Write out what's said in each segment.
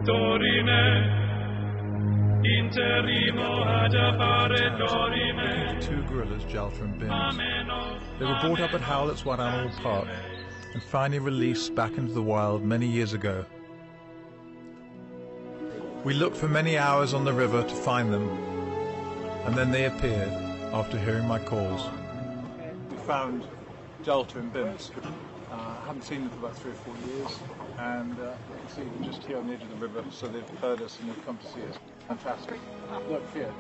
Two gorillas, Jalter and Bims. They were brought up at Howlett's Wild Animal Park and finally released back into the wild many years ago. We looked for many hours on the river to find them, and then they appeared after hearing my calls. We found Jalter and Bims. I haven't seen them for about 3 or 4 years, and you can see them just here on the edge of the river, so they've heard us and they've come to see us. Fantastic. Look here.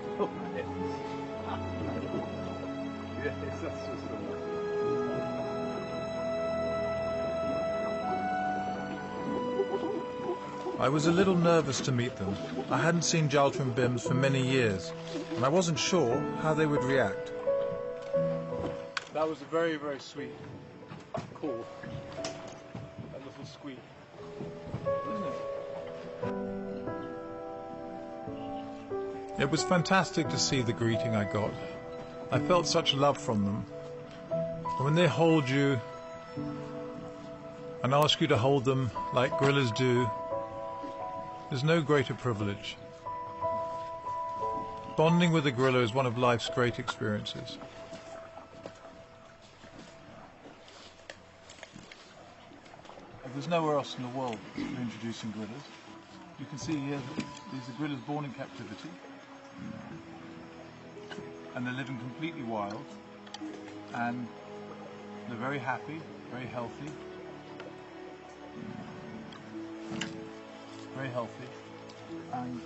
Yes, that's just I was a little nervous to meet them. I hadn't seen Jalter and Bims for many years, and I wasn't sure how they would react. That was a very, very sweet call. That little squeak. Isn't it? It was fantastic to see the greeting I got. I felt such love from them. And when they hold you and ask you to hold them like gorillas do, there's no greater privilege. Bonding with a gorilla is one of life's great experiences. There's nowhere else in the world that we're introducing gorillas. You can see here that these are gorillas born in captivity, and they're living completely wild, and they're very happy, very healthy, and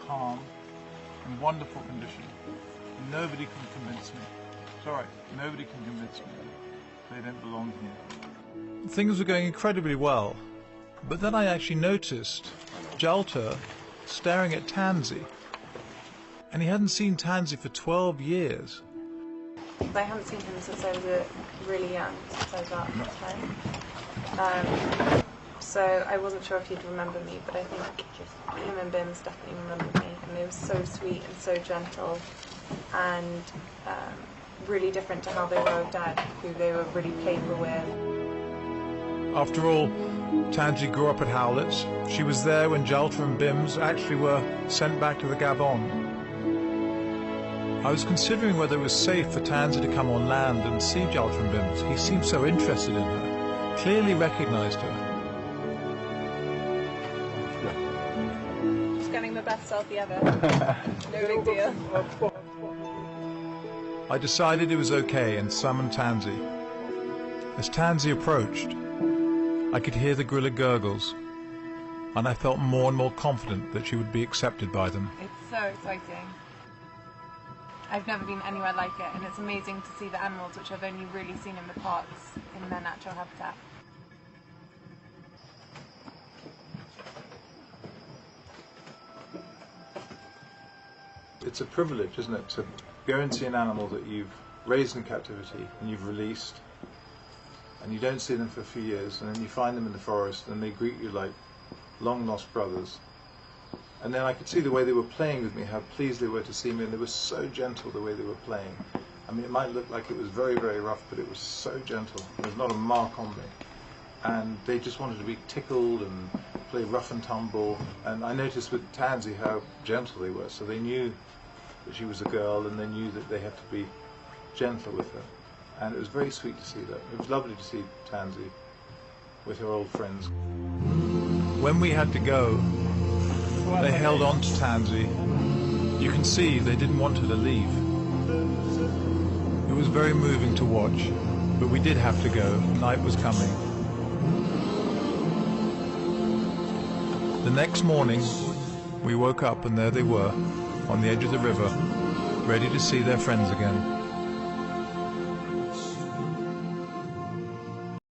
calm, in wonderful condition. Nobody can convince me. It's all right, nobody can convince me they don't belong here. Things were going incredibly well, but then I actually noticed Jalter staring at Tansy, and he hadn't seen Tansy for 12 years. I haven't seen him since I was really young, since I was about 10. So I wasn't sure if he'd remember me, but I think him and Bims definitely remembered me, and they were so sweet and so gentle, and really different to how they were with Dad, who they were really playful with. After all, Tansy grew up at Howlett's. She was there when Jalter and Bims actually were sent back to the Gabon. I was considering whether it was safe for Tansy to come on land and see Jalter and Bims. He seemed so interested in her, clearly recognized her. Just getting the best selfie ever. No big deal. I decided it was okay and summoned Tansy. As Tansy approached, I could hear the gorilla gurgles, and I felt more and more confident that she would be accepted by them. It's so exciting. I've never been anywhere like it, and it's amazing to see the animals which I've only really seen in the parks in their natural habitat. It's a privilege, isn't it, to go and see an animal that you've raised in captivity and you've released, and you don't see them for a few years, and then you find them in the forest and they greet you like long-lost brothers. And then I could see the way they were playing with me, how pleased they were to see me, and they were so gentle the way they were playing. I mean, it might look like it was very, very rough, but it was so gentle. There was not a mark on me. And they just wanted to be tickled and play rough and tumble. And I noticed with Tansy how gentle they were, so they knew that she was a girl, and they knew that they had to be gentle with her. And it was very sweet to see that. It was lovely to see Tansy with her old friends. When we had to go, they held on to Tansy. You can see they didn't want her to leave. It was very moving to watch, but we did have to go. Night was coming. The next morning, we woke up and there they were, on the edge of the river, ready to see their friends again.